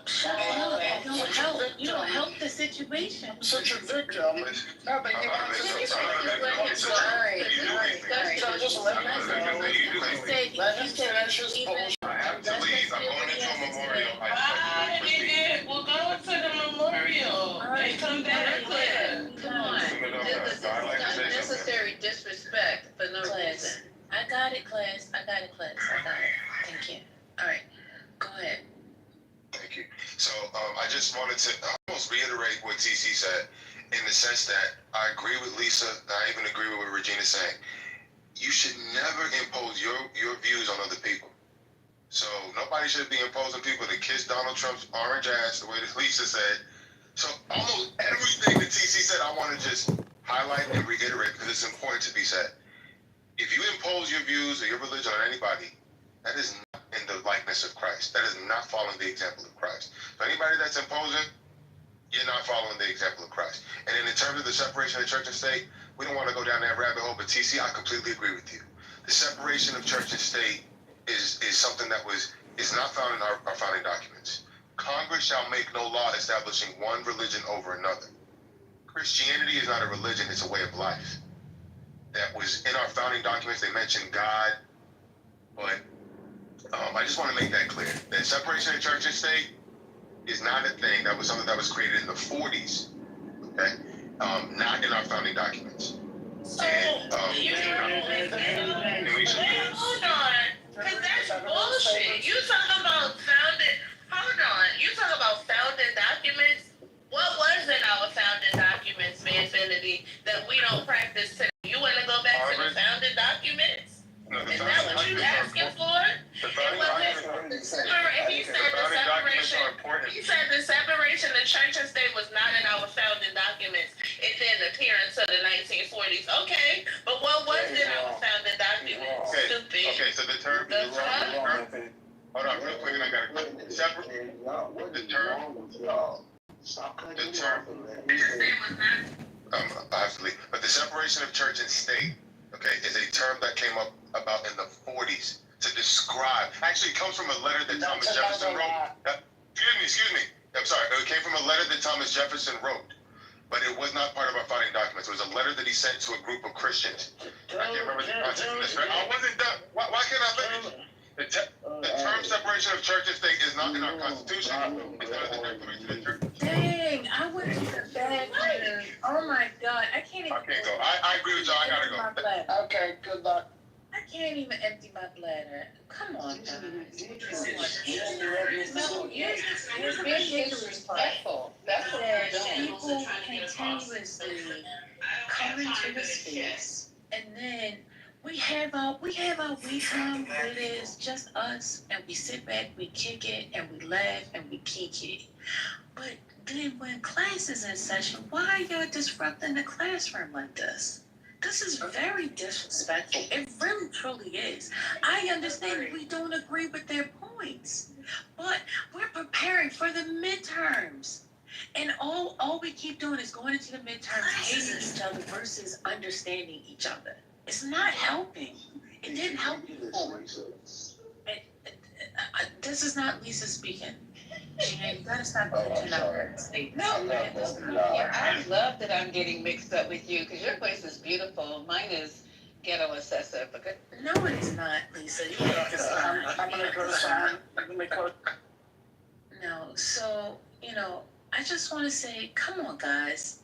Shut up. You don't help the situation. I'm such a victim. No, but you want to Just let me know. Let him finish his bullshit. I have to leave. I'm going into a memorial. Bye, nigga. We'll go to the memorial and come back clear. Come on. This is unnecessary disrespect for no reason. I got it, class. I got it. Thank you. All right. Go ahead. Thank you. So I just wanted to almost reiterate what TC said in the sense that I agree with Lisa. I even agree with what Regina's saying. You should never impose your views on other people. So nobody should be imposing people to kiss Donald Trump's orange ass the way that Lisa said. So almost everything that TC said, I want to just highlight and reiterate because it's important to be said. If you impose your views or your religion on anybody, that is not in the likeness of Christ. That is not following the example of Christ. So anybody that's imposing, you're not following the example of Christ. And then in terms of the separation of church and state, we don't want to go down that rabbit hole, but TC, I completely agree with you. The separation of church and state is something that is not found in our founding documents. Congress shall make no law establishing one religion over another. Christianity is not a religion, it's a way of life. That was in our founding documents. They mentioned God, but I just want to make that clear. That separation of church and state is not a thing. That was something that was created in the 40s, okay? Not in our founding documents. So, hold on, because that's bullshit. You talk about founding documents. What was in our founding documents, Manfinity, that we don't practice today? You want to go back to the founding documents? No, Is that what you asking for? He said the separation of church and state was not in our founding documents. It didn't appear until the 1940s. Okay, but what was in our founding documents? Okay, so the term. Hold on, real quick, and I gotta go. I have to leave. But the separation of church and state, okay, is a term that came up about in the 40s to describe. Actually, it comes from a letter that Thomas Jefferson wrote. Excuse me. I'm sorry. It came from a letter that Thomas Jefferson wrote, but it was not part of our founding documents. It was a letter that he sent to a group of Christians. I can't remember the context of this. I wasn't done. Why can't I finish? The term separation of church and state is not in our Constitution. It's not in the Declaration of Church. Dang, I went to the bathroom. Oh my God, I can't even. I can't go. I agree with y'all. I gotta go. Okay, good luck. I can't even empty my bladder. Come on, guys. You're being disrespectful. That's what people continuously come into the space, and then we have our we time where it is just us, and we sit back, we kick it, and we laugh, and we kiki it. But then when class is in session, why are y'all disrupting the classroom like this? This is very disrespectful. It really, truly is. I understand we don't agree with their points, but we're preparing for the midterms. And all we keep doing is going into the midterms, hating each other versus understanding each other. It's not helping. It didn't help before. This is not Lisa speaking. You gotta stop glitching out. No, I love that I'm getting mixed up with you because your place is beautiful. Mine is ghetto assessor. But good. No, it's not, Lisa. You have to stop. I'm gonna go to someone. No, so I just want to say, come on, guys.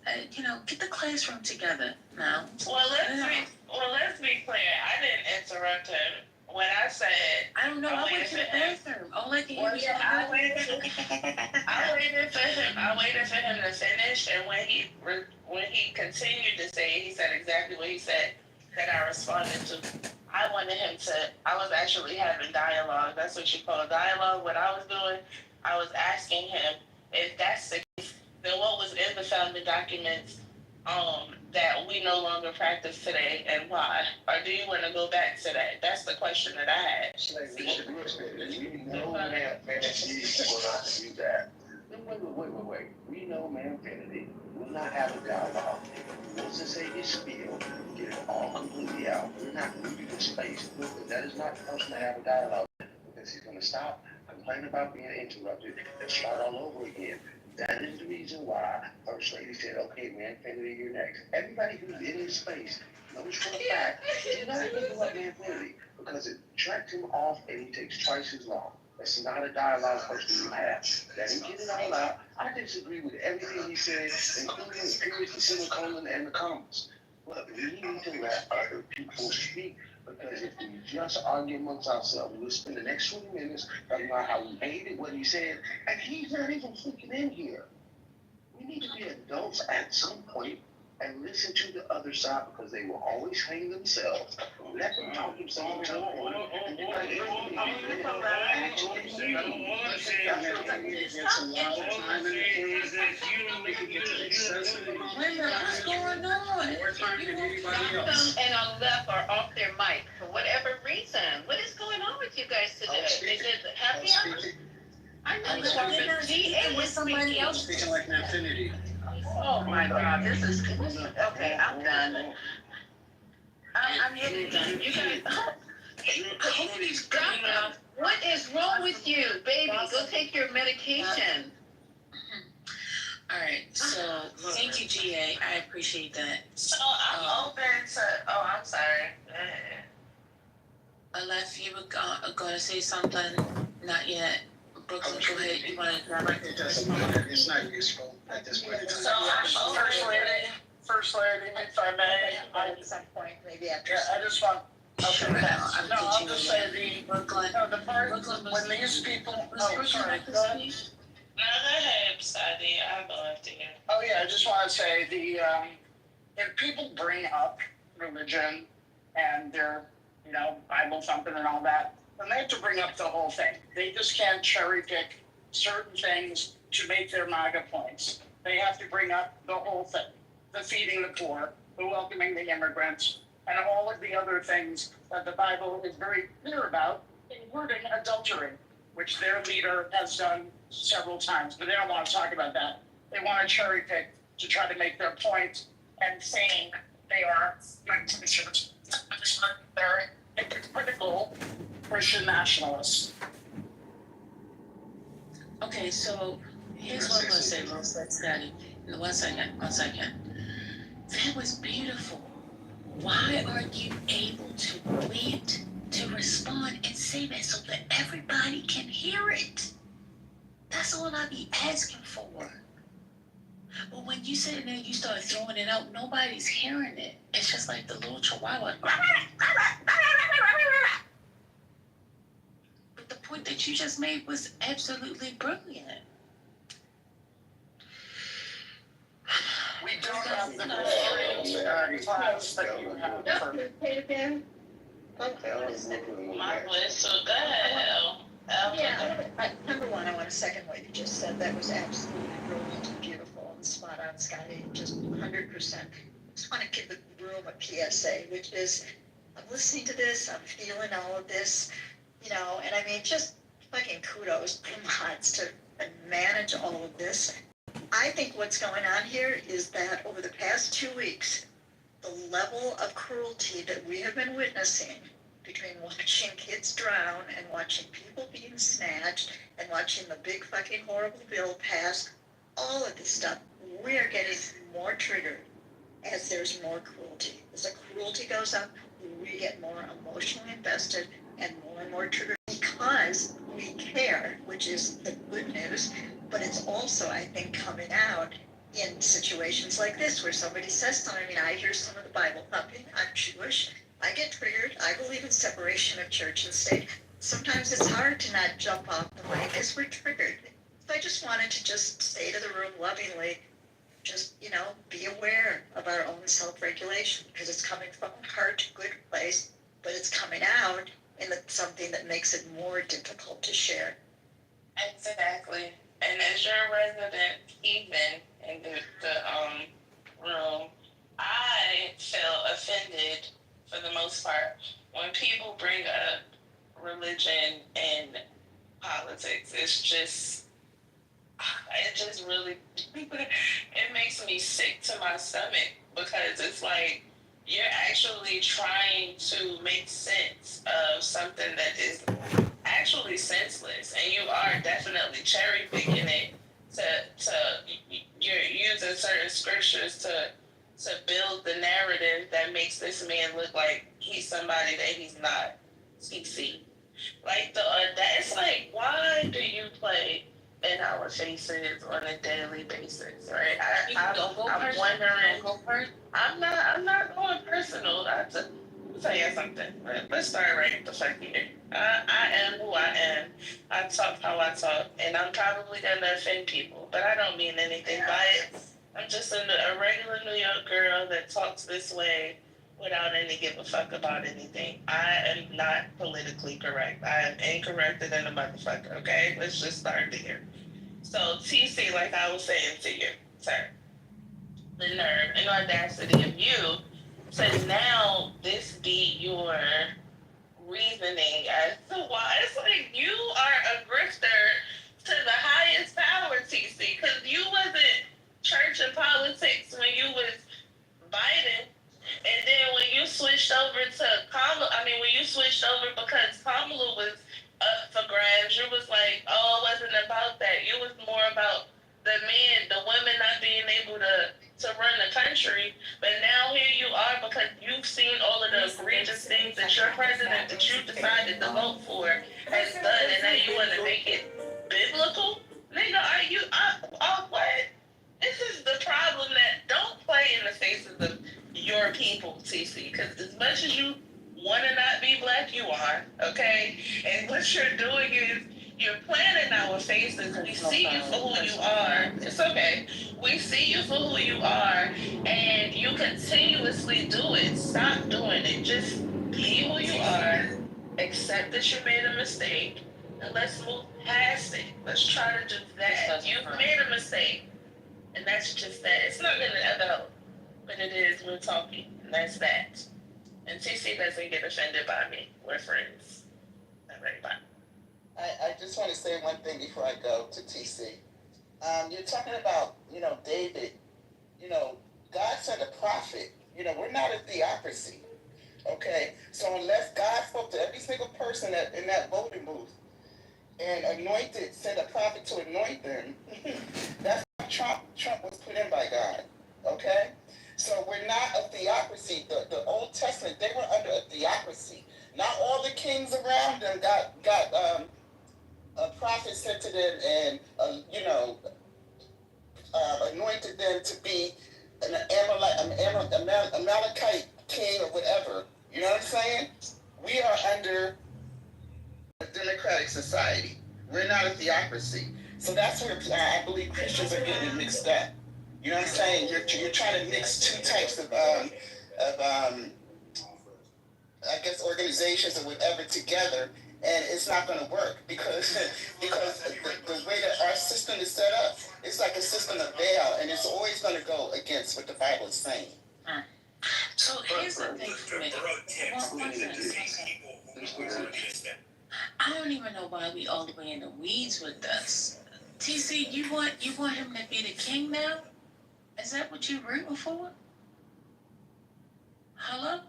Get the classroom together now. Well, let's be clear. I didn't interrupt him. When I said, I don't know, I went to the bathroom. All I can hear is I waited for him to finish, and when he continued to say it, he said exactly what he said that I responded to. I was actually having dialogue. That's what you call dialogue. What I was doing, I was asking him if that's the case, then what was in the founding documents that we no longer practice today, and why? Or do you want to go back to that? That's the question that I had. We know Manfinity will not do that. Wait. We know Manfinity will not have a dialogue. He wants to say his spiel, get it all completely out. We're not moving in space. That is not the person to have a dialogue because he's going to stop. I'm complain about being interrupted, and start all over again. That is the reason why First Lady said, okay, man, Kennedy, you're next. Everybody who's in his space knows for a fact, do not interrupt man Kennedy, because it tracks him off and he takes twice as long. That's not a dialogue person you have. Let him get it all out. I disagree with everything he said, including the periods, the semicolon, and the commas. But we need to let other people speak, because if we just argue amongst ourselves, we'll spend the next 20 minutes talking about how we hated what he said, and he's not even freaking in here. We need to be adults at some point and listen to the other side, because they will always hang themselves. Let them talk themselves into a corner, and then let everybody What's going on? And on left are off their mic for whatever reason. What is going on with you guys today? Is it happy hour? I know you are, but GA was somebody else. Speaking like an infinity. Oh my God, this is, okay, I'm done. I'm really done. You guys, Cody's got, what is wrong with you, baby? Go take your medication. All right, so thank you, GA. I appreciate that. So I'm open to. Oh, I'm sorry. Aleph, you were going to say something? Not yet. Brooklyn, go ahead. You want to direct it? It's not useful at this point. So I'm First lady, if I may, At some point, maybe after. yeah, I just want, Sure, okay, I'm no, I'll teaching just you say that. Brooklyn. the part, Brooklyn was- when these people, Was oh, Brooklyn sorry, like go this ahead. week? No, go ahead, Sadi. I go after you. Oh, yeah, I just want to say if people bring up religion and their, Bible thumping and all that, then they have to bring up the whole thing. They just can't cherry pick certain things to make their MAGA points. They have to bring up the whole thing. The feeding the poor, the welcoming the immigrants, and all of the other things that the Bible is very clear about, including adultery, which their leader has done several times, but they don't want to talk about that. They want to cherry pick to try to make their point, and saying they are they're critical Christian nationalists. Okay, so here's what I'm going to say, real quick, Scotty. One second. That was beautiful. Why aren't you able to wait to respond and say that so that everybody can hear it? That's all I be asking for. But when you sit there and you start throwing it out, nobody's hearing it. It's just like the little chihuahua. But the point that you just made was absolutely brilliant. We don't have the class that you have for Say it again. My voice, so go ahead. Yeah, number one, I want to second what you just said. That was absolutely brilliant and beautiful and spot on, Scotty. Just 100%. Just want to give the room a PSA, which is, I'm listening to this, I'm feeling all of this, and I mean, just fucking kudos to mods to manage all of this. I think what's going on here is that over the past 2 weeks, the level of cruelty that we have been witnessing between watching kids drown and watching people being snatched and watching the big fucking horrible bill pass, all of this stuff, we are getting more triggered as there's more cruelty. As the cruelty goes up, we get more emotionally invested and more triggered because we care, which is the good news, but it's also, I think, coming out in situations like this where somebody says something. I mean, I hear some of the Bible thumping. I'm Jewish. I get triggered. I believe in separation of church and state. Sometimes it's hard to not jump off the mic because we're triggered. So I just wanted to just say to the room lovingly, just, be aware of our own self-regulation because it's coming from a heart, good place, but it's coming out in something that makes it more difficult to share. Exactly. And as your resident even in the room, I feel offended for the most part when people bring up religion and politics. It just really it makes me sick to my stomach because it's like you're actually trying to make sense of something that is actually senseless, and you are definitely cherry picking it to you're using certain scriptures to build the narrative that makes this man look like he's somebody that he's not. CC. Like that it's like, why do you play in our faces on a daily basis, right? I'm wondering. I'm not going personal. Let me tell you something. Let's start right the fuck here. I am who I am. I talk how I talk, and I'm probably gonna offend people, but I don't mean anything by it. I'm just a regular New York girl that talks this way without any give a fuck about anything. I am not politically correct. I am incorrect than a motherfucker, okay? Let's just start there. So, TC, like I was saying to you, sir, the nerve and audacity of you to now this be your reasoning as to why. It's like you are a grifter to the highest power, TC, because you wasn't church and politics when you was Biden. And then when you switched over to Kamala, when you switched over because Kamala was up for grabs, you was like, oh, it wasn't about that. You was more about the men, the women not being able to run the country. But now here you are because you've seen all of the egregious things that your president that you decided to vote for has done, and now you want to make it biblical? Nigga, what? This is the problem that don't play in the faces of your people, TC, because as much as you want to not be black, you are, okay? And what you're doing is you're playing in our faces. We see you for who you are. It's okay. We see you for who you are, and you continuously do it. Stop doing it. Just be who you are. Accept that you made a mistake, and let's move past it. Let's try to do that. You've made a mistake, and that's just that. It's not going to ever help. But it is, we're talking, and that's that. And TC doesn't get offended by me. We're friends. All right, bye. I just want to say one thing before I go to TC. You're talking about, David, God sent a prophet. We're not a theocracy, okay? So unless God spoke to every single person in that voting booth and sent a prophet to anoint them, that's how Trump was put in by God, okay? So we're not a theocracy. The Old Testament, they were under a theocracy. Not all the kings around them got a prophet sent to them and, anointed them to be an Amalekite king or whatever. You know what I'm saying? We are under a democratic society. We're not a theocracy. So that's where I believe Christians are getting mixed up. You know what I'm saying? You're trying to mix two types of organizations or whatever together, and it's not going to work because the way that our system is set up, it's like a system of Baal, and it's always going to go against what the Bible is saying. So here's the thing for me. I don't even know why we all the way in the weeds with this. TC, you want him to be the king now? Is that what you're rooting for? Hello?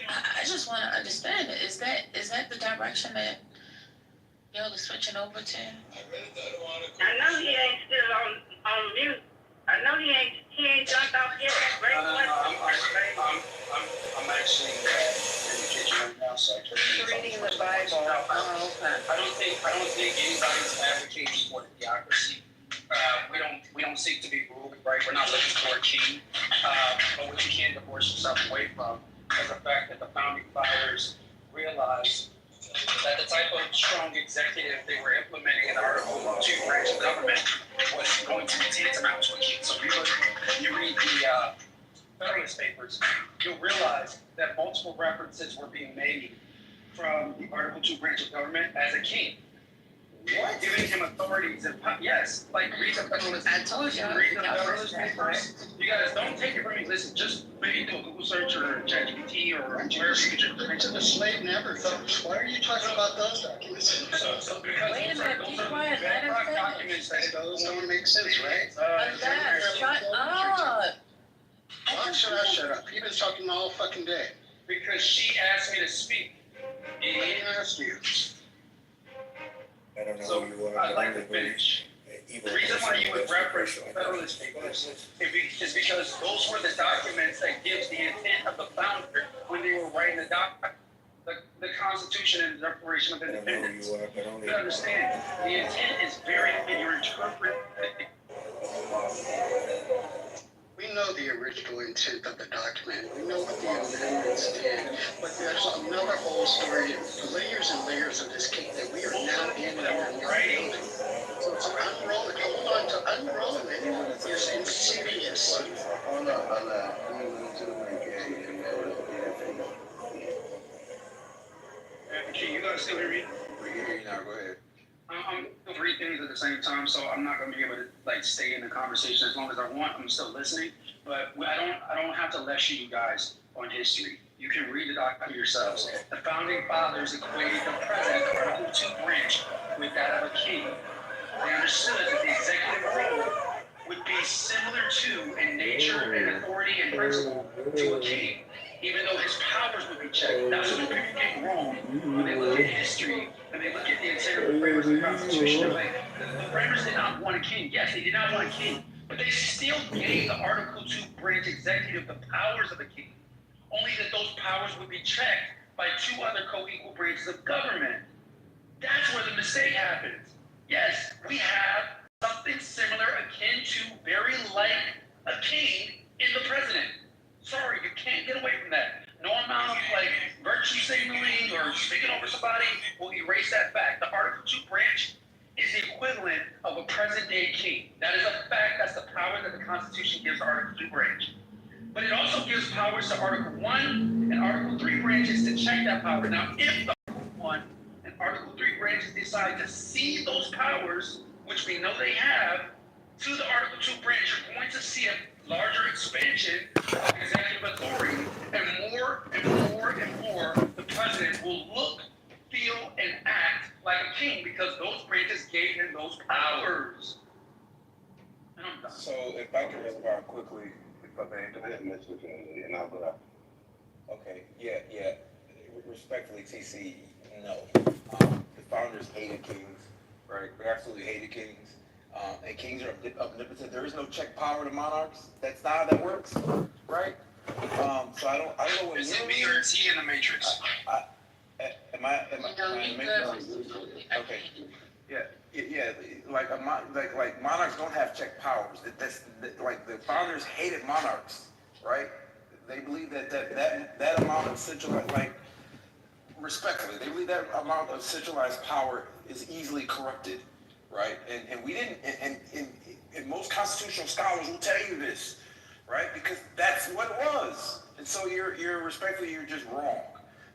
I just want to understand it. Is that the direction that y'all are switching over to? I know he ain't still on mute. I know he ain't jumped off yet. Great question. I'm actually in the kitchen right now, so I can't. Reading the Bible. Oh, okay. I don't think anybody's advocating for the theocracy. We don't seek to be ruled, right? We're not looking for a king. But what you can't divorce yourself away from is the fact that the founding fathers realized that the type of strong executive they were implementing in the Article 2 branch of government was going to be tantamount to a king. So you read the Federalist Papers, you'll realize that multiple references were being made from the Article 2 branch of government as a king. What? Giving him authorities and yes, like read the Federalist. I told you. Read the Federalist Papers. You guys don't take it from me. Listen, just maybe do a Google search or ChatGPT or wherever you get your information. The slave never felt. Why are you talking about those documents? So because Wait a minute, be quiet. Let him finish. documents that Those don't make sense, right? Shut up. Why should I shut up? You've been talking all fucking day. because she asked me to speak. Let me ask you. I don't know So who you are. I'd like to finish. The reason why you would reference Federalist Papers is because those were the documents that gives the intent of the founder when they were writing the Constitution and the Declaration of I don't know who Independence. you are, but only You understand, the intent is very, and you're interpreting. We know the original intent of the document. We know what the amendments did, but there's another whole story, layers and layers of this cake that we are now in and writing. So to unroll it, hold on to unroll it is insidious. Hold up. We went to the weekend and Can you guys still hear me? we hear you now. Go ahead. I'm doing three things at the same time, so I'm not gonna be able to like stay in the conversation as long as I want. I'm still listening, but I don't have to lecture you guys on history. You can read the document yourselves. The founding fathers equated the president, the Article 2 branch, with that of a king. They understood that the executive role would be similar to, in nature and authority and principle, to a king, even though his powers would be checked. That's what people get wrong when they look at history and they look at the intent of the framers of the Constitution. They're like, the framers did not want a king. Yes, they did not want a king, but they still gave the Article 2 branch executive the powers of a king, only that those powers would be checked by two other co-equal branches of government. That's where the mistake happens. Yes, we have something similar, akin to, very like a king in the president. Sorry, you can't get away from that. No amount of like virtue signaling or speaking over somebody will erase that fact. The Article 2 branch is the equivalent of a present-day king. That is a fact. That's the power that the Constitution gives the Article 2 branch. But it also gives powers to Article 1 and Article 3 branches to check that power. Now, if the Article 1 and Article 3 branches decide to cede those powers, which we know they have, to the Article 2 branch, you're going to see a larger expansion of executive authority, and more the president will look, feel, and act like a king because those branches gave him those powers. And I'm done. So if I can respond quickly, if I may. and I'll go out. Okay, yeah. Respectfully, TC, no. The founders hated kings, right? They absolutely hated kings. And kings are omnipotent. There is no check power to monarchs. That's not how that works, right? So I don't know what Is you it me or is he in the Matrix? Am I in the matrix? Okay. Yeah. Like monarchs don't have check powers. Like the founders hated monarchs, right? They believe that amount of centralized, like, respectfully, they believe that amount of centralized power is easily corrupted, right? And we didn't, and most constitutional scholars will tell you this, right? Because that's what it was. And so you're just wrong.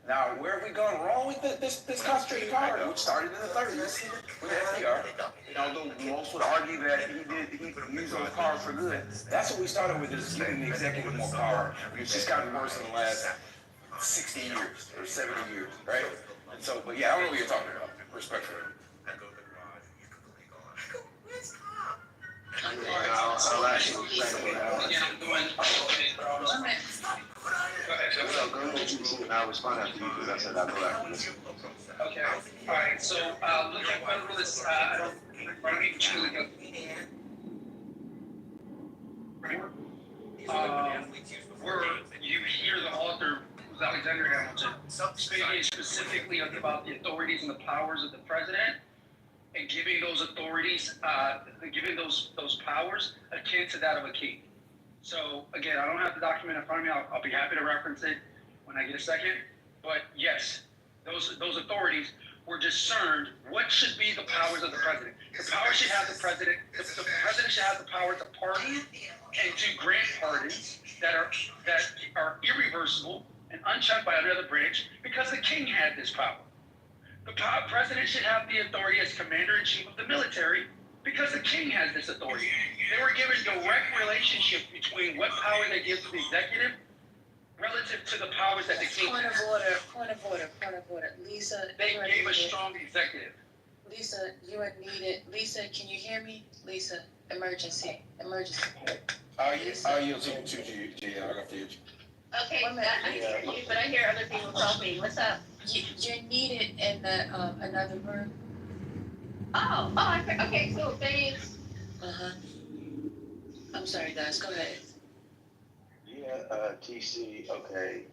Now, where have we gone wrong with this concentrated power, which started in the 30s with FDR? And although most would argue that he used those powers for good, that's what we started with, is giving the executive more power. It's just gotten worse in the last 60 years or 70 years, right? And so, but yeah, I don't know what you're talking about, respectfully. I'll actually I'll respond after you because I said I'll go after you. Okay. All right. So look at Federalist. I don't need to look up. Where you hear the author, who's Alexander Hamilton, speaking specifically about the authorities and the powers of the president, and giving those authorities, giving those powers akin to that of a king. So again, I don't have the document in front of me. I'll be happy to reference it when I get a second. But yes, those authorities were discerned what should be the powers of the president. The power should have the president. The president should have the power to pardon and to grant pardons that are irreversible and unchecked by another branch, because the king had this power. The president should have the authority as commander-in-chief of the military, because the king has this authority. They were given direct relationship between what power they give to the executive relative to the powers that the king Point of order. Lisa, They gave a strong executive. Lisa, you are needed. Lisa, can you hear me? Lisa, emergency. Are you to G? I got the Okay, I hear you, but I hear other people talking. What's up? You're needed in the another room. Okay, so thanks. I'm sorry, guys. Go ahead. Yeah, TC, okay.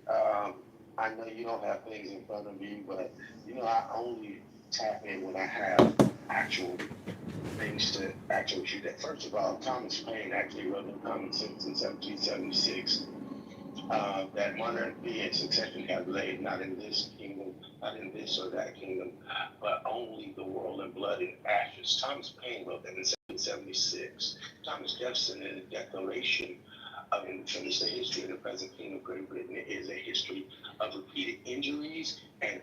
I know you don't have things in front of you, but I only tap in when I have actual things to actually shoot at. First of all, Thomas Paine actually wrote in Common Sense in 1776 that monarchy and succession have laid not in this kingdom, not in this or that kingdom, but only the world in blood and ashes. Thomas Paine wrote that in 1776. Thomas Jefferson, in the Declaration of Independence, the history of the present King of Great Britain is a history of repeated injuries and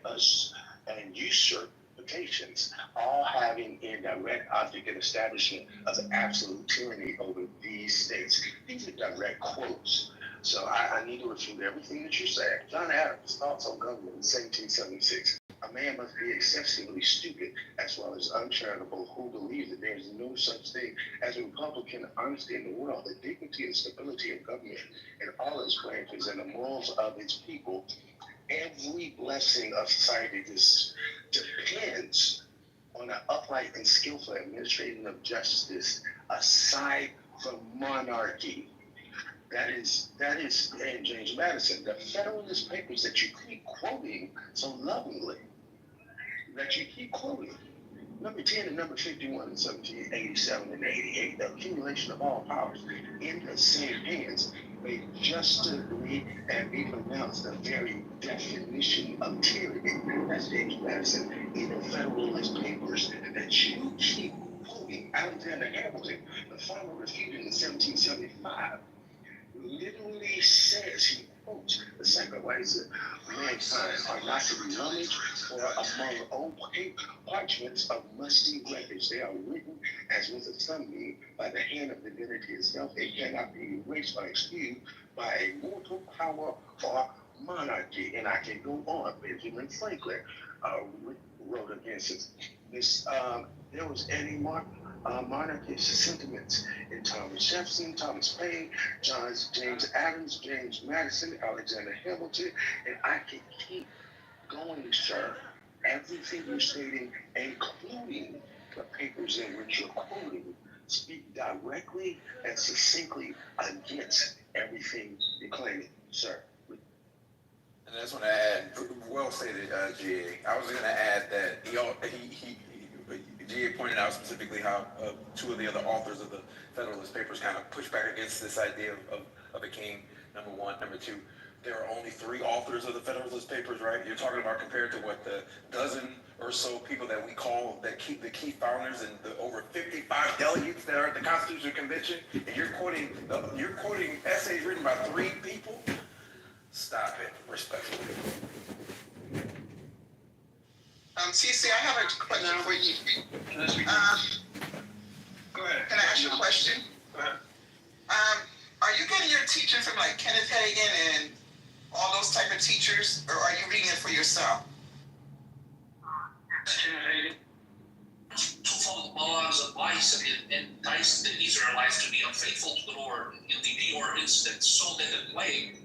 usurpations, all having in direct object an establishment of absolute tyranny over these states. These are direct quotes. So I need to refute everything that you said. John Adams' thoughts on government in 1776. A man must be excessively stupid as well as uncharitable who believes that there is no such thing as a Republican honesty in the world. The dignity and stability of government and all its branches and the morals of its people. Every blessing of society depends on an upright and skillful administration of justice aside from monarchy. That is, and James Madison, the Federalist Papers that you keep quoting so lovingly, number 10 and number 51 in 1787 and 88, the accumulation of all powers in the same hands may justly and be pronounced the very definition of tyranny. That's James Madison in the Federalist Papers that you keep quoting. Alexander Hamilton, the farmer refuted in 1775, literally says, he quotes, the sacrifices of mankind are not to be rummaged or among old parchments of musty records. They are written as with a sunbeam by the hand of divinity itself. They cannot be erased or excused by a mortal power or monarchy. And I can go on. Benjamin Franklin wrote against this. There was any monarchist sentiments in Thomas Jefferson, Thomas Paine, James Adams, James Madison, Alexander Hamilton, and I can keep going, sir. Everything you're stating, including the papers in which you're quoting, speak directly and succinctly against everything you're claiming, sir. And I just want to add, well stated, GA. I was going to add that GA pointed out specifically how two of the other authors of the Federalist Papers kind of pushed back against this idea of a king, number one. Number two, there are only 3 authors of the Federalist Papers, right? You're talking about compared to what, the dozen or so people that we call the key founders and the over 55 delegates that are at the Constitutional Convention, and you're quoting essays written by 3 people? Stop it, respectfully. CC, I have a question for you. Go ahead. Can I ask you a question? Go ahead. Are you getting your teaching from like Kenneth Hagin and all those type of teachers, or are you reading it for yourself? To follow Balaam's advice and entice the Israelites to be unfaithful to the Lord in the Peor incident, so that the plague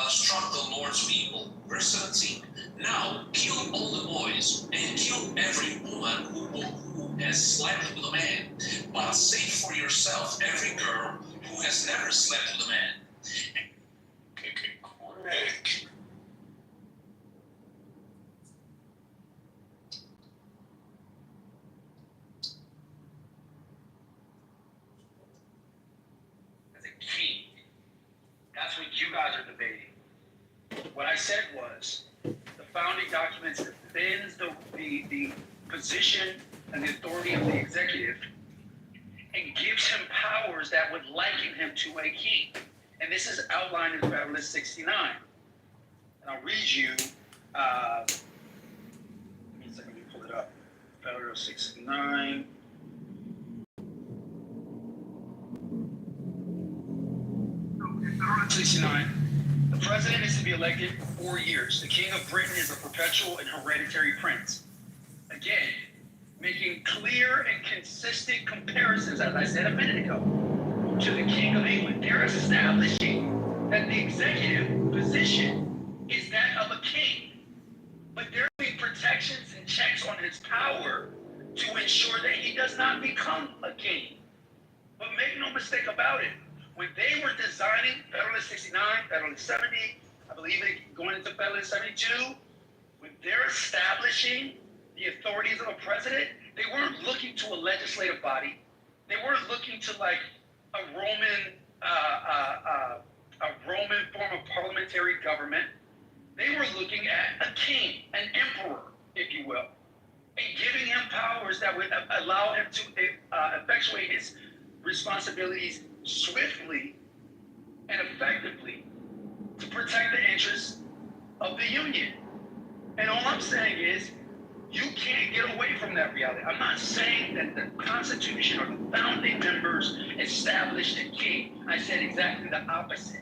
struck the Lord's people. Verse 17. Now kill all the boys and kill every woman who has slept with a man, but save for yourself every girl who has never slept with a man. Correct. As a king. That's what you guys are debating. What I said was, the founding documents defends the position and the authority of the executive and gives him powers that would liken him to a king. And this is outlined in Federalist 69. And I'll read you, give me a second, let me pull it up. Federalist 69. Federalist 69. The president is to be elected for 4 years. The king of Britain is a perpetual and hereditary prince. Again, making clear and consistent comparisons, as I said a minute ago, to the king of England. They're establishing that the executive position is that of a king. but there will be protections and checks on his power to ensure that he does not become a king. But make no mistake about it, when they were designing Federalist 69, Federalist 70, I believe they going into Federalist 72, when they're establishing the authorities of a president, they weren't looking to a legislative body. They weren't looking to like a Roman form of parliamentary government. They were looking at a king, an emperor, if you will, and giving him powers that would allow him to effectuate his responsibilities swiftly and effectively to protect the interests of the Union. And all I'm saying is, you can't get away from that reality. I'm not saying that the Constitution or the founding members established a king. I said exactly the opposite.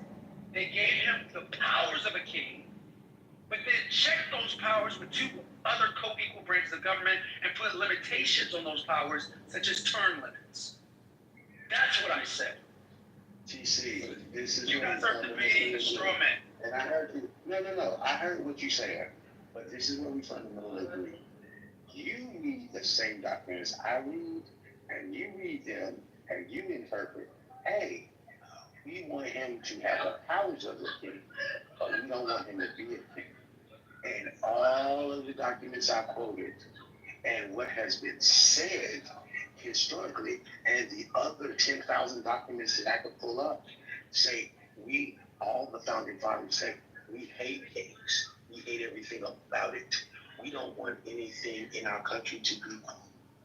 They gave him the powers of a king, but then checked those powers with two other co-equal branches of government and put limitations on those powers, such as term limits. That's what I said. TC, this is You guys are debating the straw man. And I heard you. No. I heard what you said, but this is where we fundamentally agree. You read the same documents I read, and you read them, and you interpret, hey, we want him to have the powers of the king, but we don't want him to be a king. And all of the documents I quoted, and what has been said historically, and the other 10,000 documents that I could pull up, say, all the founding fathers say, we hate kings. We hate everything about it. We don't want anything in our country to be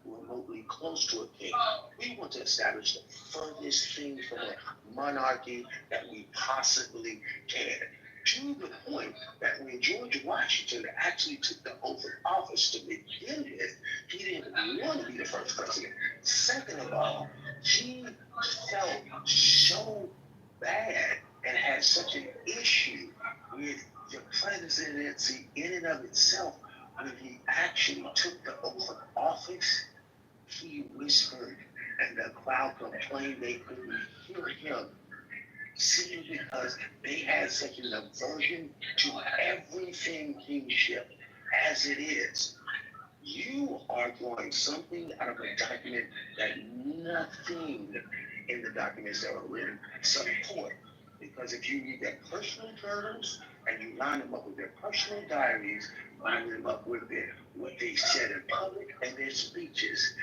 remotely close to a king. We want to establish the furthest thing from a monarchy that we possibly can. To the point that when George Washington actually took the oath of office to begin with, he didn't want to be the first president. Second of all, he felt so bad and had such an issue with the presidency in and of itself. When he actually took the oath of office, he whispered, and the crowd complained they couldn't hear him. Simply because they had such an aversion to everything kingship as it is. You are drawing something out of a document that nothing in the documents that were written support. Because if you read their personal journals and you line them up with their personal diaries, line them up with what they said in public and their speeches,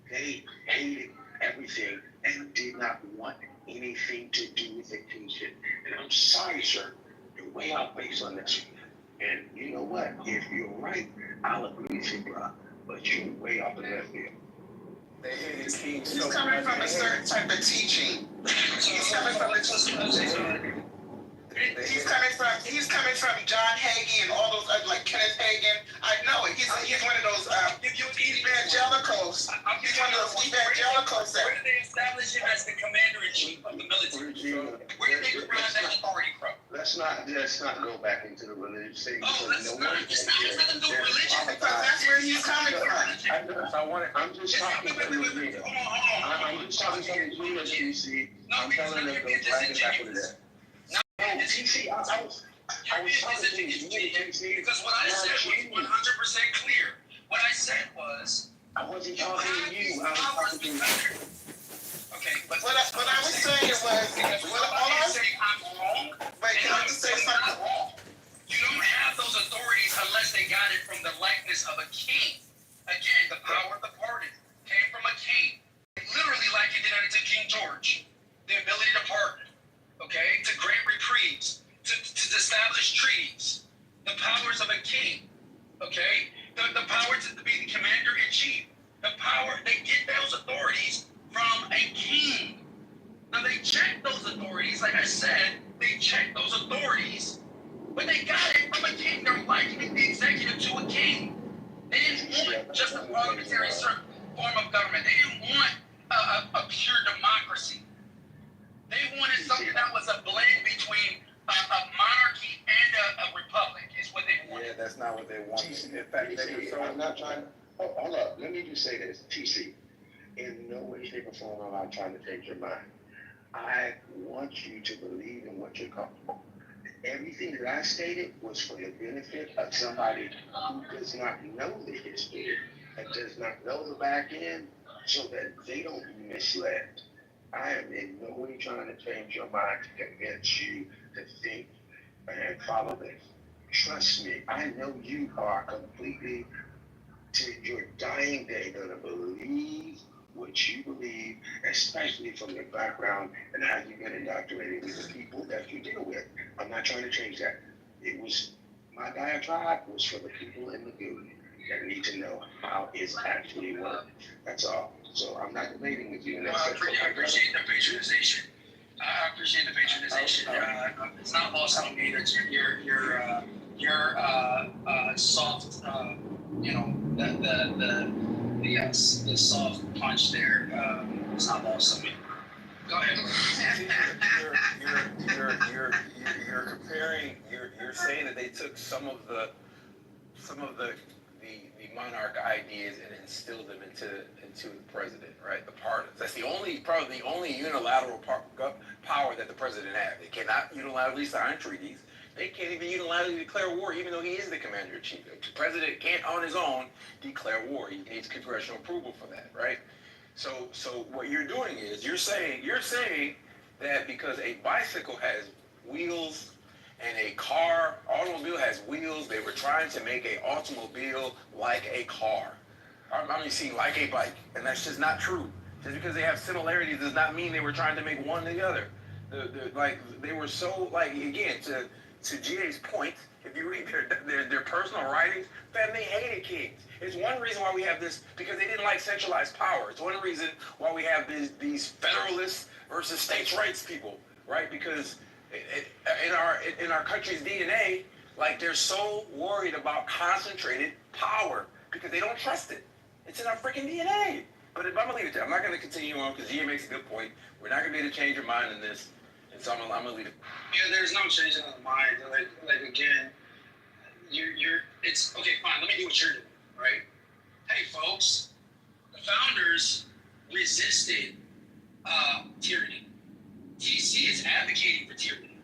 they hated everything and did not want anything to do with the kingship. And I'm sorry, sir, you're way off base on this. And you know what? If you're right, I'll agree with you, bro. But you're way off the left field. They hate his king. He's coming from a certain type of teaching. He's coming from He's coming from John Hagee and all those like Kenneth Hagin. I know it. He's one of those evangelicals. He's one of those evangelicals that. Where did they establish him as the commander-in-chief of the military? Where did they derive that authority from? Let's not go back into the religious thing. Oh, let's not. It's nothing to do with religion. Because that's where he's coming from. I'm just talking to you. I'm just talking to you, TC. I'm telling them to go right back with that. TC, I was talking to you, TC. Because what I said was 100% clear. What I said was, I wasn't talking to you. I was talking to you. Okay, but what I was saying was, all I was saying, I'm wrong. Wait, can I just say something? You don't have those authorities unless they got it from the likeness of a king. Again, the power of the pardon came from a king. Literally like it did under King George. The ability to pardon, okay, to grant reprieves, to establish treaties. The powers of a king, okay? The power to be the commander-in-chief. The power, they get those authorities from a king. Now they check those authorities, like I said, they check those authorities, but they got it from a king. They're likening the executive to a king. They didn't want just a parliamentary form of government. They didn't want a pure democracy. They wanted something that was a blend between a monarchy and a republic, is what they wanted. Yeah, that's not what they wanted. In fact, I'm not trying. Hold up. Let me just say this, TC. In no way, shape, or form am I trying to change your mind. I want you to believe in what you're comfortable. Everything that I stated was for the benefit of somebody who does not know the history and does not know the back end so that they don't be misled. I am in no way trying to change your mind to convince you to think and follow this. Trust me, I know you are completely, to your dying day, going to believe what you believe, especially from your background and how you've been indoctrinated with the people that you deal with. I'm not trying to change that. It was, my diatribe was for the people in the building that need to know how it's actually worked. That's all. So I'm not debating with you. I appreciate the patronization. I appreciate the patronization. It's not lost on me that you're soft. You know the soft punch there. It's not lost on me. Go ahead. You're comparing. You're saying that they took some of the monarch ideas and instilled them into the president, right? The pardons. That's probably the only unilateral power that the president has. They cannot unilaterally sign treaties. They can't even unilaterally declare war, even though he is the commander-in-chief. The president can't, on his own, declare war. He needs congressional approval for that, right? So what you're doing is you're saying that because a bicycle has wheels and a automobile has wheels, they were trying to make an automobile like a car. Like a bike, and that's just not true. Just because they have similarities does not mean they were trying to make one the other. They were so, again, to GA's point, if you read their personal writings, then they hated kings. It's one reason why we have this, because they didn't like centralized power. It's one reason why we have these federalists versus states' rights people, right? Because in our country's DNA, they're so worried about concentrated power because they don't trust it. It's in our freaking DNA. But if I'm gonna leave it there, I'm not gonna continue on because GA makes a good point. We're not gonna be able to change your mind in this, and so I'm gonna leave it. Yeah, there's no changing of the mind. Again, it's okay. Fine. Let me do what you're doing, right? Hey, folks, the founders resisted tyranny. TC is advocating for tyranny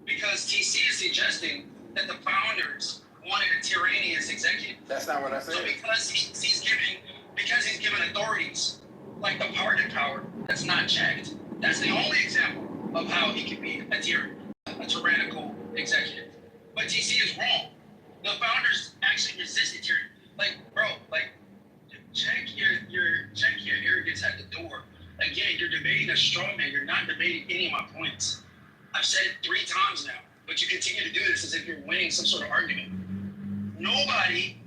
because TC is suggesting that the founders wanted a tyrannous executive. That's not what I said. So because he's given authorities like the pardon power that's not checked, that's the only example of how he can be a tyrannical executive. But TC is wrong. The founders actually resisted tyranny. Check your arrogance at the door. Again, you're debating a straw man. You're not debating any of my points. I've said it 3 times now, but you continue to do this as if you're winning some sort of argument. Nobody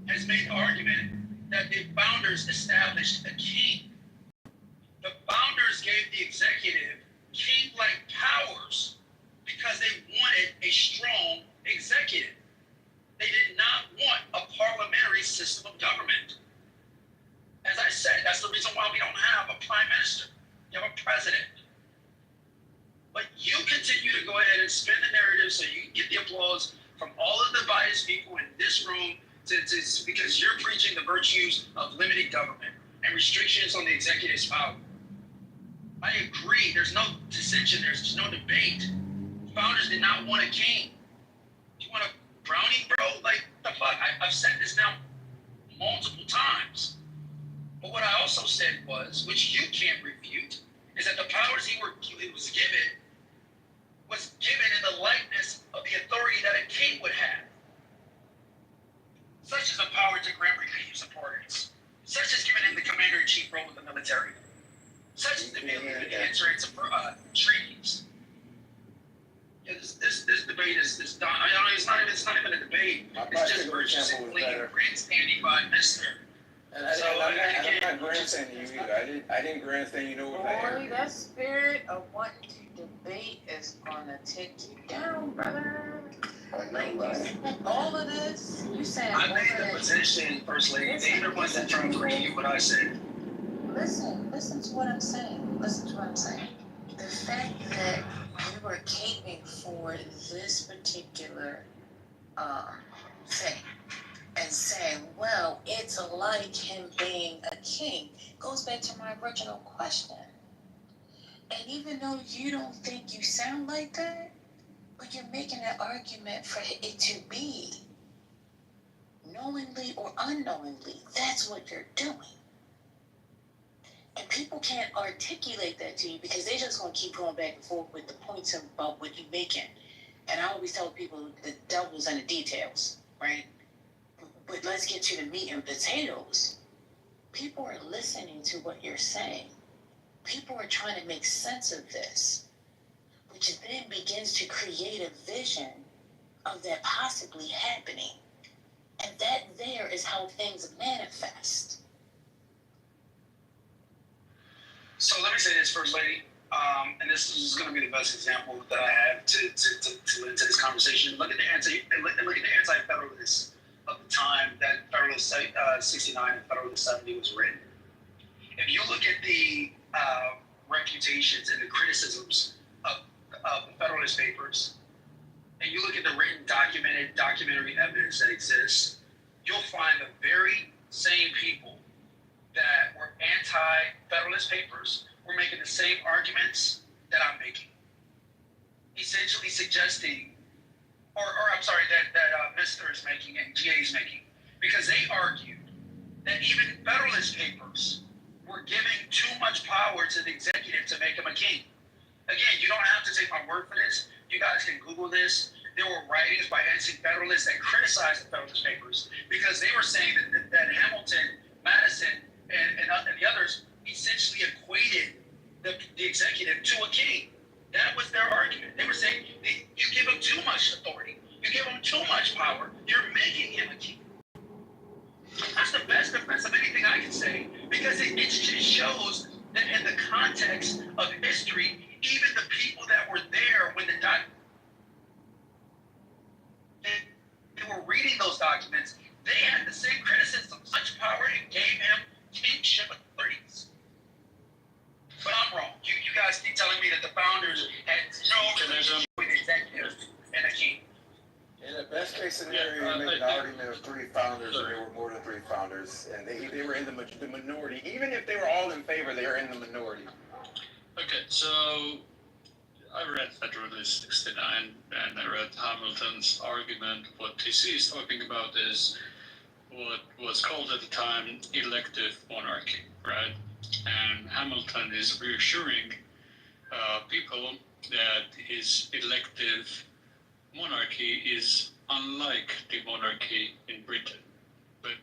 has made the argument that the founders established a king. The founders gave the executive king-like powers because they wanted a strong executive. They did not want a parliamentary system of government. As I said, that's the reason why we don't have a prime minister. You have a president. But you continue to go ahead and spin the narrative so you can get the applause from all of the biased people in this room because you're preaching the virtues of limited government and restrictions on the executive's power. I agree. There's no dissension. There's no debate. Founders did not want a king. You want a brownie, bro? The fuck? I've said this now multiple times. But what I also said was, which you can't refute, is that the powers he was given in the likeness of the authority that a king would have. Such as the power to grant reliefs and pardons. Such as giving him the commander-in-chief role in the military. Such as the ability to enter into treaties. Yeah, this debate is done. It's not even a debate. It's just virtuous and grandstanding by Mr. And I'm not grandstanding you either. I didn't grandstand you over there. Boy, that spirit of wanting to debate is gonna take you down, brother. All of this, you said. I made the position, First Lady. David wasn't trying to read what I said. Listen to what I'm saying. The fact that you were caping for this particular thing and saying, well, it's like him being a king, goes back to my original question. And even though you don't think you sound like that, But you're making an argument for it to be knowingly or unknowingly. That's what you're doing. And people can't articulate that to you because they just gonna keep going back and forth with the points about what you're making. And I always tell people the devil's in the details, right? But let's get to the meat and potatoes. People are listening to what you're saying. People are trying to make sense of this, which then begins to create a vision of that possibly happening. And that there is how things manifest. So let me say this, First Lady, and this is going to be the best example that I have to lead to this conversation. Look at the anti-federalists of the time that Federalist 69 and Federalist 70 was written. If you look at the reputations and the criticisms of the Federalist Papers, and you look at the written documentary evidence that exists, you'll find the very same people that were anti-Federalist Papers were making the same arguments that I'm making. Essentially suggesting, or I'm sorry, that Mr. is making and GA is making, because they argued that even Federalist Papers were giving too much power to the executive to make him a king. Again, you don't have to take my word for this. You guys can Google this. There were writings by anti-Federalists that criticized the Federalist Papers because they were saying that Hamilton, Madison, and the others essentially equated the executive to a king. That was their argument. They were saying you give him too much authority. You give him too much power. You're making him a king. That's the best defense of anything I can say because it just shows that in the context of history, even the people that were there when they were reading those documents, they had the same criticism, such power, and gave him kingship authorities. But I'm wrong. You guys keep telling me that the founders had no relationship with the executive and a king. In the best case scenario, you make an argument of three founders, or there were more than three founders, and they were in the minority. Even if they were all in favor, they are in the minority. Okay, so I read Federalist 69, and I read Hamilton's argument. What TC is talking about is what was called at the time elective monarchy, right? And Hamilton is reassuring people that his elective monarchy is unlike the monarchy in Britain. But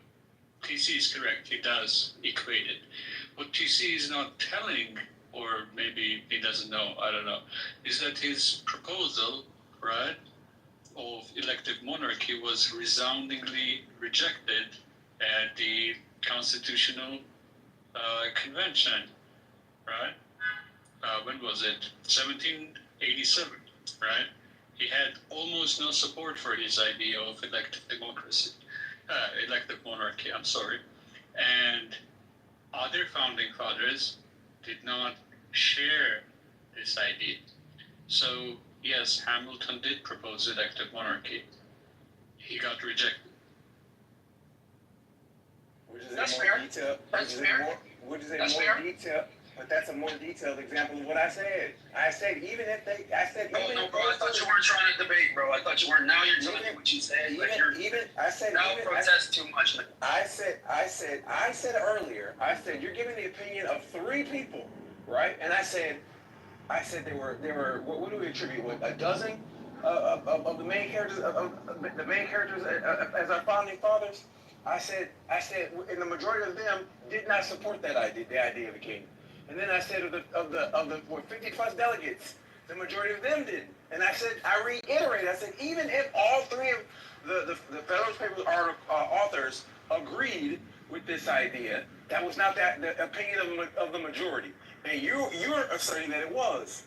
TC is correct, he does equate it. What TC is not telling, or maybe he doesn't know, I don't know, is that his proposal, right, of elective monarchy was resoundingly rejected at the Constitutional Convention, right? When was it? 1787, right? He had almost no support for his idea of elective monarchy, I'm sorry. And other founding fathers did not share this idea. So, yes, Hamilton did propose elective monarchy. He got rejected. That's fair. That's fair. Which is a more detailed, but that's a more detailed example of what I said. I said even if they, no, bro. I thought you weren't trying to debate, bro. I thought you weren't. Now you're telling me what you said. Protest too much. I said earlier. I said you're giving the opinion of three people, right? And I said there were. What do we attribute? What, a dozen of the main characters as our founding fathers? I said, and the majority of them did not support that idea, the idea of a king. And then I said of the 50 plus delegates, the majority of them did. And I said, I reiterate, I said, even if all three of the Federalist Papers authors agreed with this idea, that was not the opinion of the majority. And you're asserting that it was.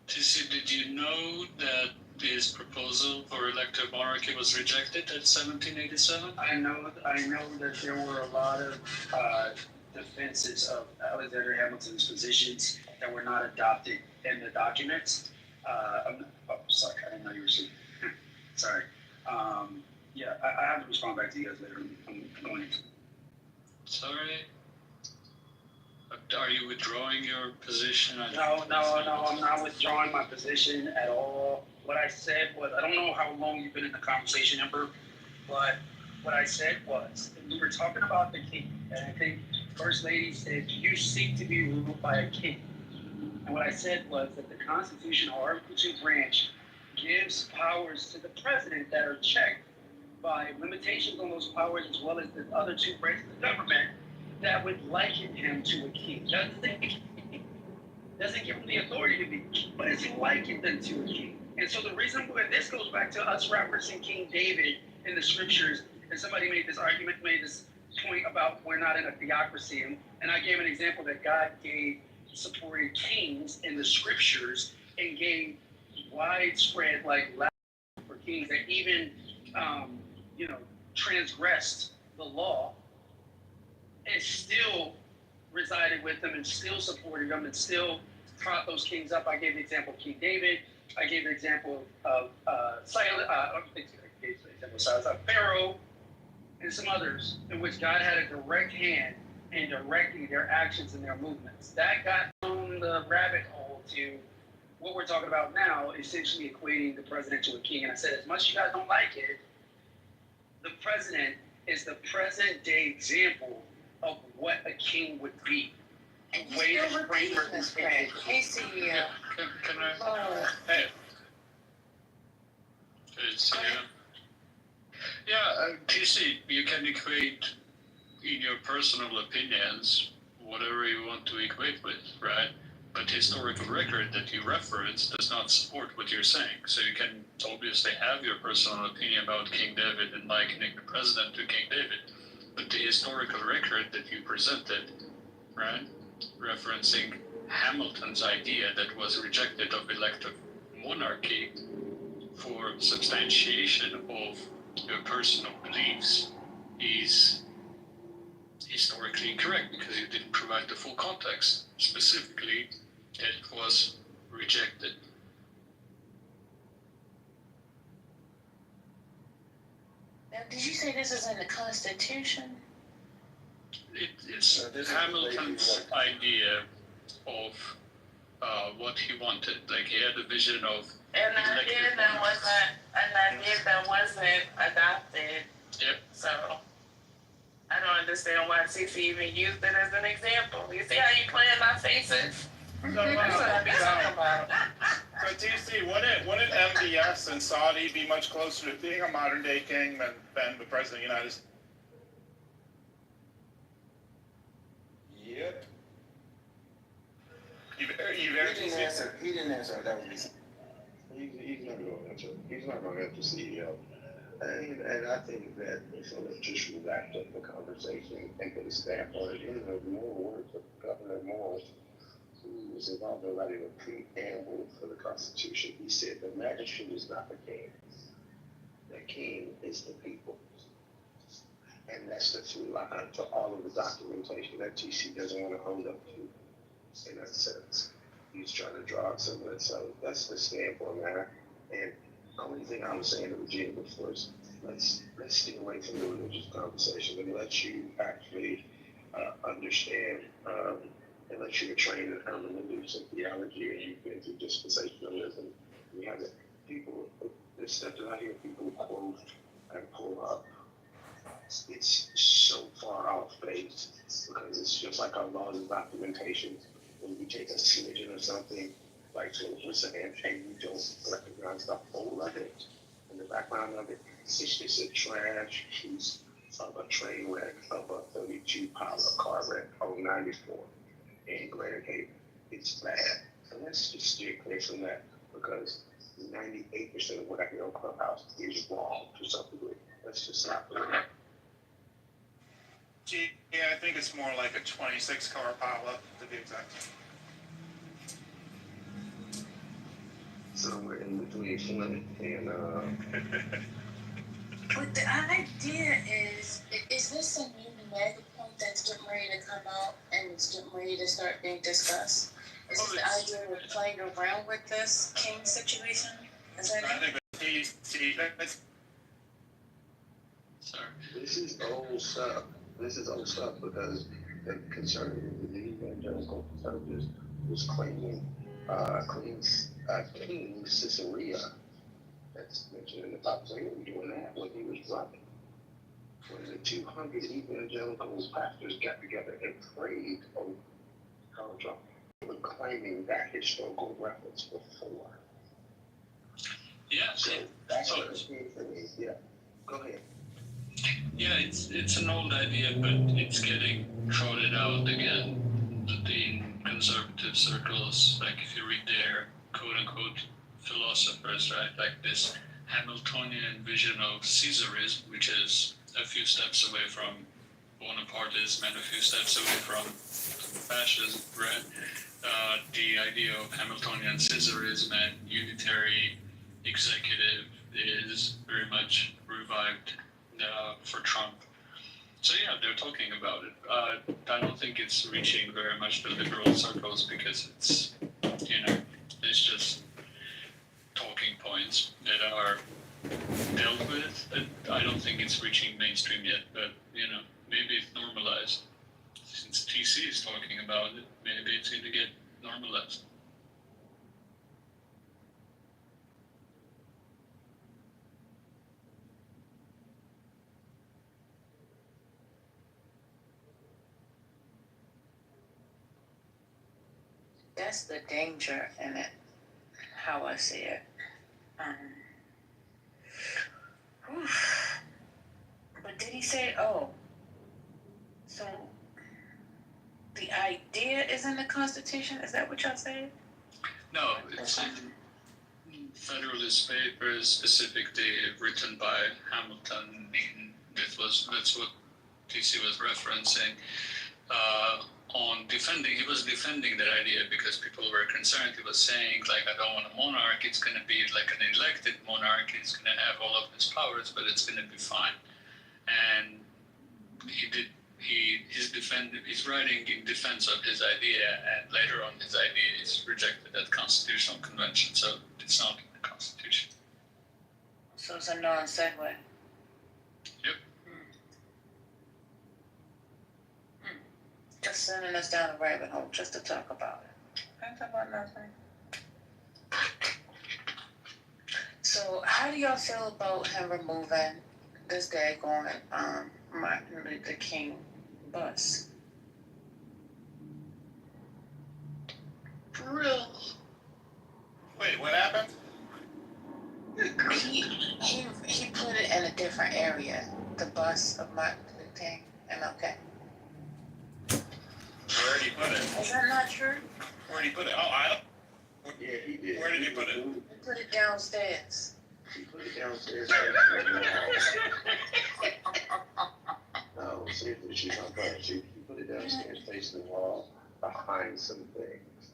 TC, did you know that this proposal for elective monarchy was rejected at 1787? I know that there were a lot of defenses of Alexander Hamilton's positions that were not adopted in the documents. Sorry, I didn't know you were speaking. Sorry. Yeah, I have to respond back to you guys later. I'm going to. Sorry. Are you withdrawing your position? No, I'm not withdrawing my position at all. What I said was, I don't know how long you've been in the conversation, Ember, but what I said was, we were talking about the king, and I think First Lady said, you seek to be ruled by a king. And what I said was that the Constitution, or Article 2 branch, gives powers to the president that are checked by limitations on those powers, as well as the other two branches of government that would liken him to a king. Doesn't give him the authority to be, but it's likened them to a king. And so the reason why this goes back to us referencing King David in the scriptures, and somebody made this point about we're not in a theocracy, and I gave an example that God supported kings in the scriptures and gave widespread for kings that even transgressed the law and still resided with them and still supported them and still prop those kings up. I gave the example of King David. I gave the example of Pharaoh and some others in which God had a direct hand in directing their actions and their movements. That got on the rabbit hole to what we're talking about now, essentially equating the president to a king. And I said, as much as you guys don't like it, the president is the present day example of what a king would be. And you still repeating this, Craig. Hey, CEO. Can I? Oh. Hey. It's, TC, you can equate in your personal opinions whatever you want to equate with, right? But the historical record that you reference does not support what you're saying. So you can obviously have your personal opinion about King David and likening the president to King David. But the historical record that you presented, right, referencing Hamilton's idea that was rejected of elective monarchy for substantiation of your personal beliefs is historically incorrect because you didn't provide the full context. Specifically, it was rejected. Now, did you say this is in the Constitution? It's Hamilton's idea of what he wanted. Like he had a vision of an idea that wasn't adopted. Yep. So I don't understand why CC even used it as an example. You see how you play in my faces? No, That's what I be talking about. So TC, wouldn't MBS and Saudi be much closer to being a modern day king than the president of the United States? Yep. You He didn't answer. That was he's not going to answer. He's not going to answer CEO. And I think that sort of just wrapped up the conversation and put a stamp on it. In the more words of Governor Moore, who was involved in writing a preamble for the Constitution, he said the magistrate is not the king. The king is the people. And that's the through line to all of the documentation that TC doesn't want to hold up to in that sense. He's trying to draw out some of it. So that's the standpoint, man. And the only thing I was saying to Regina before is let's stay away from the religious conversation and let you actually understand and let you train in hermeneutics and theology, and you've been through dispensationalism. You have people, there's stuff that I hear people quote and pull up. It's so far off base because it's just like our laws and documentation. When you take a smidgen of something, like what we're saying, and you don't recognize the whole of it, in the background of it, it's just a trash piece of a train wreck of a 32 power car wreck on 94 in Grand Haven. It's bad. And let's just steer clear from that because 98% of what I hear on Clubhouse is wrong to some degree. Let's just stop doing that. Yeah, I think it's more like a 26 car pileup to be exact. Somewhere in between Flint and But the idea is this some new mega point that's getting ready to come out and it's getting ready to start being discussed? Is this the idea of playing around with this king situation? Is that it? This is old stuff. This is old stuff because the conservative believe in evangelical conservatives was claiming King Caesarea. That's mentioned in the Bible. So he was doing that when he was running. When the 200 evangelical pastors got together and prayed over Donald Trump, they were claiming that historical reference before. Yeah. So that's what it's being for me. Yeah. Go ahead. Yeah, it's an old idea, but it's getting trotted out again in conservative circles. Like if you read their quote unquote philosophers, right? Like this Hamiltonian vision of Caesarism, which is a few steps away from Bonapartism and a few steps away from fascism, right? The idea of Hamiltonian Caesarism and unitary executive is very much revived for Trump. So yeah, they're talking about it. I don't think it's reaching very much the liberal circles because it's, it's just talking points that are dealt with. I don't think it's reaching mainstream yet, but maybe it's normalized. Since TC is talking about it, maybe it's going to get normalized. That's the danger in it, how I see it. But did he say, so the idea is in the Constitution? Is that what y'all said? No, it's in Federalist Papers, specifically written by Hamilton. That's what TC was referencing. He was defending that idea because people were concerned. He was saying, like, I don't want a monarch. It's going to be like an elected monarch. It's going to have all of his powers, but it's going to be fine. And he's writing in defense of his idea, and later on his idea is rejected at Constitutional Convention, so it's not in the Constitution. So it's a non-segue. Yep. Just sending us down a rabbit hole just to talk about it. Can't talk about nothing. So how do y'all feel about him removing this guy going Martin Luther King bus? For real? Wait, what happened? He put it in a different area. The bus of Martin Luther King. MLK. Where did he put it? Is that not true? Where did he put it? Oh, I don't. Yeah, he did. Where did he put it? He put it downstairs. He put it downstairs. No, seriously, she's not bad. She put it downstairs facing the wall behind some things,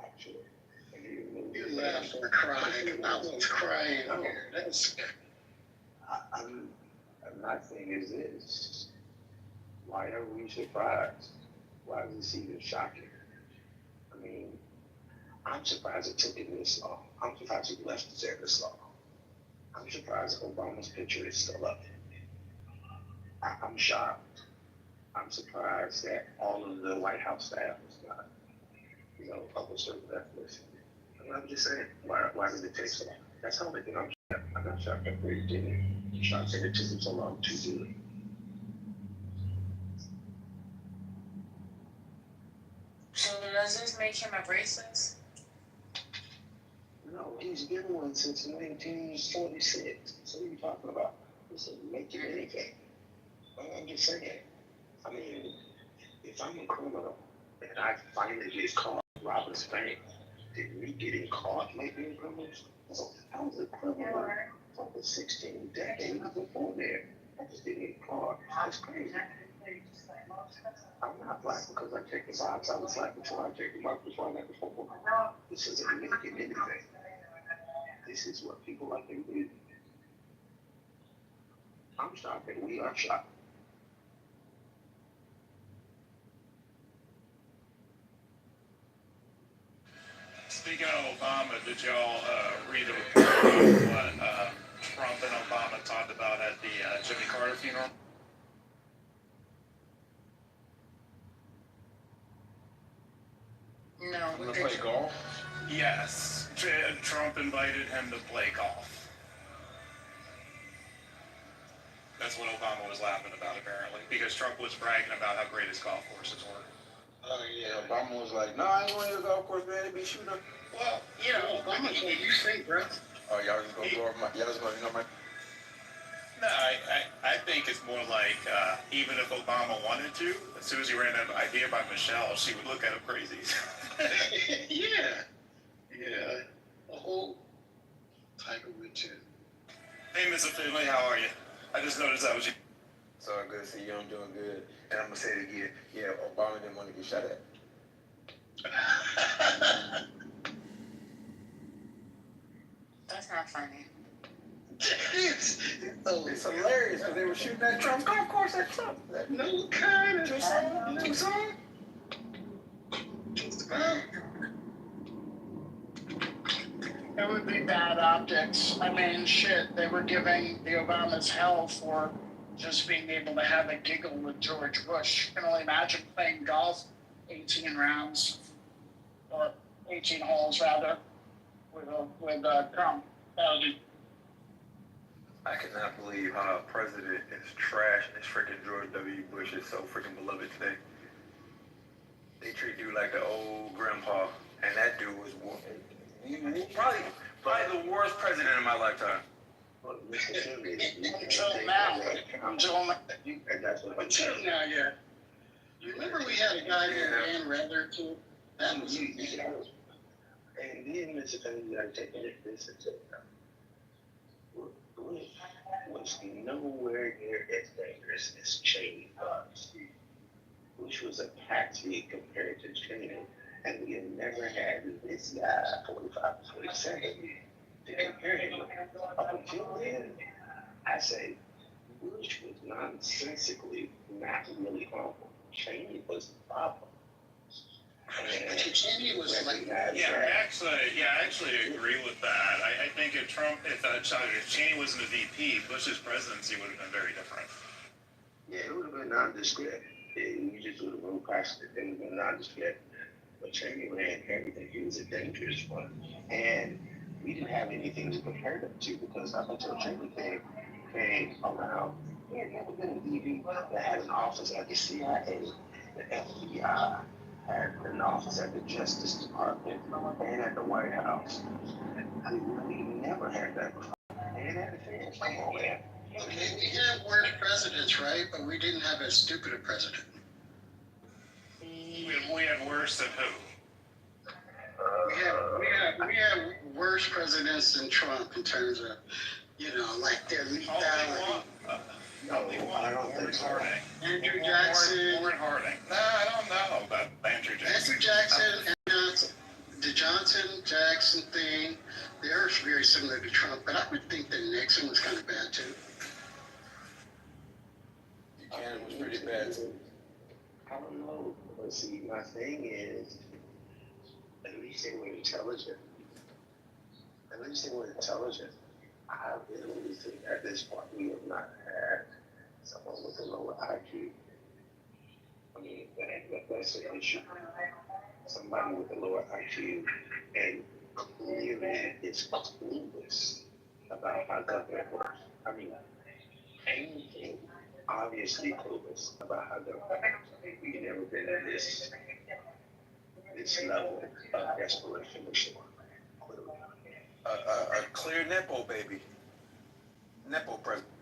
actually. And he moved it. You're laughing or crying. I was crying. My thing is this. Why are we surprised? Why is this even shocking? I mean, I'm surprised it took it this long. I'm surprised it left it there this long. I'm surprised Obama's picture is still up. I'm shocked. I'm surprised that all of the White House staff is not, published on that list. I'm just saying, why did it take so long? That's the only thing I'm shocked. I'm not shocked that they did it. I'm shocked that it took them so long to do it. So does this make him a racist? No, he's been one since 1946. So what are you talking about? This doesn't make him anything. I'm just saying. I mean, if I'm a criminal and I finally get caught robbing a bank, did me getting caught make me a criminal? So I was a criminal for the 16 decades before there. I just didn't get caught. That's crazy. I'm not black because I take the vibes. I was black before I take the mark before I got the football. This isn't making anything. This is what people like to do. I'm shocked and we are shocked. Speaking of Obama, did y'all read the report about what Trump and Obama talked about at the Jimmy Carter funeral? him to play golf? Yes, Trump invited him to play golf. That's what Obama was laughing about, apparently, because Trump was bragging about how great his golf courses were. Oh yeah, Obama was like, no, I ain't going to the golf course, man. They be shooting up. Well, you know, Obama's what you think, bro. Oh, y'all just gonna go over my, y'all just gonna ignore my. No, I think it's more like even if Obama wanted to, as soon as he ran that idea by Michelle, she would look at him crazy. Yeah. A whole Tiger Woods too. Hey, Mr. Finley, how are you? I just noticed that was you. So good to see you. I'm doing good. And I'm gonna say it again. Yeah, Obama didn't want to get shot at. That's not funny. It's hilarious because they were shooting at Trump's golf course at Trump. No kind of. Too soon? It would be bad optics. I mean, shit, they were giving the Obamas hell for just being able to have a giggle with George Bush. You can only imagine playing golf 18 rounds, or 18 holes rather, with Trump. That would be. I cannot believe how a president is trash and this freaking George W. Bush is so freaking beloved today. They treat you like the old grandpa, and that dude was probably the worst president in my lifetime. Until now, yeah. You remember we had a guy named Dan Rather too? That was and then Mr. Finley, you gotta take this into account. Bush was nowhere near as dangerous as Cheney was. Bush was a patsy compared to Cheney, and we have never had this guy 45 to 47 to compare him with. Up until then, I say Bush was nonsensically not really humble. Cheney was the problem. Cheney was like, I actually agree with that. I think if Cheney wasn't a VP, Bush's presidency would have been very different. Yeah, it would have been nondescript. You just would have moved past it. It would have been nondescript. But Cheney ran everything. He was a dangerous one. And we didn't have anything to compare them to because up until Cheney came around, he had never been a VP that had an office at the CIA, the FBI, had an office at the Justice Department, and at the White House. I mean, we never had that before. And at the fans, come on, man. Okay, we had worse presidents, right? But we didn't have as stupid a president. We had worse than who? We had worse presidents than Trump in terms of, like their lethality. No, I don't think so. Andrew Jackson. Warren Harding. No, I don't know about Andrew Jackson. Andrew Jackson and the Johnson-Jackson thing, they are very similar to Trump, but I would think that Nixon was kind of bad too. Buchanan was pretty bad too. I don't know. But see, my thing is, at least they were intelligent. I really think at this point we have not had someone with a lower IQ. I mean, that's the issue. Somebody with a lower IQ and clearly is clueless about how government works. I mean, anything obviously clueless about how government works. We've never been at this level of desperation before. A clear Nepo baby. Nepo president.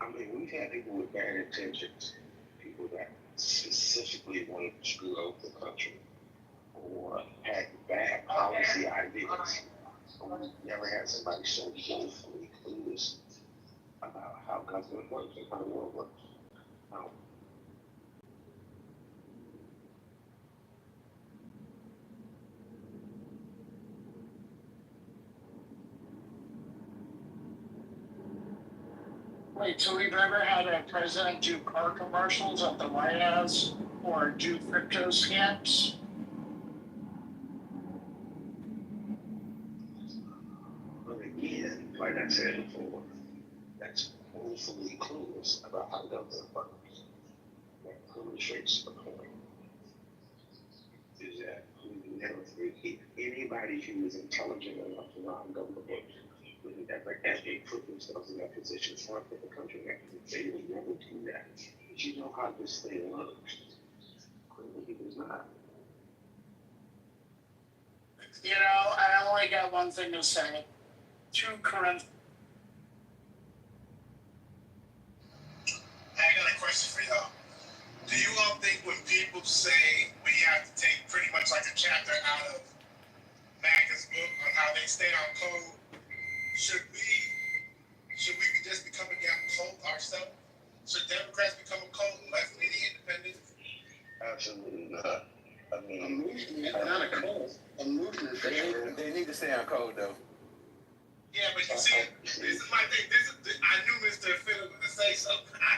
I mean, we've had people with bad intentions, people that specifically wanted to screw over the country or had bad policy ideas. But we've never had somebody so willfully clueless about how government works and how the world works. Wait, so we've never had a president do car commercials at the White House or do crypto scams? But again, like I said before, that's woefully clueless about how government works. That illustrates the point. anybody who is intelligent enough to run government would ever put themselves in that position front of the country. They would never do that. But you know how this thing works. Clearly he does not. You know, I only got one thing to say. 2 Corinthians. I got a question for y'all. Do you all think when people say we have to take pretty much like a chapter out of MAGA's book on how they stay on code, should we just become a damn cult ourselves? Should Democrats become a cult and left-leaning independents? Absolutely not. I mean, Not a cult. A movement. They need to stay on code though. Yeah, but you see, this is my thing. I knew Mr. Fiddle was going to say something. I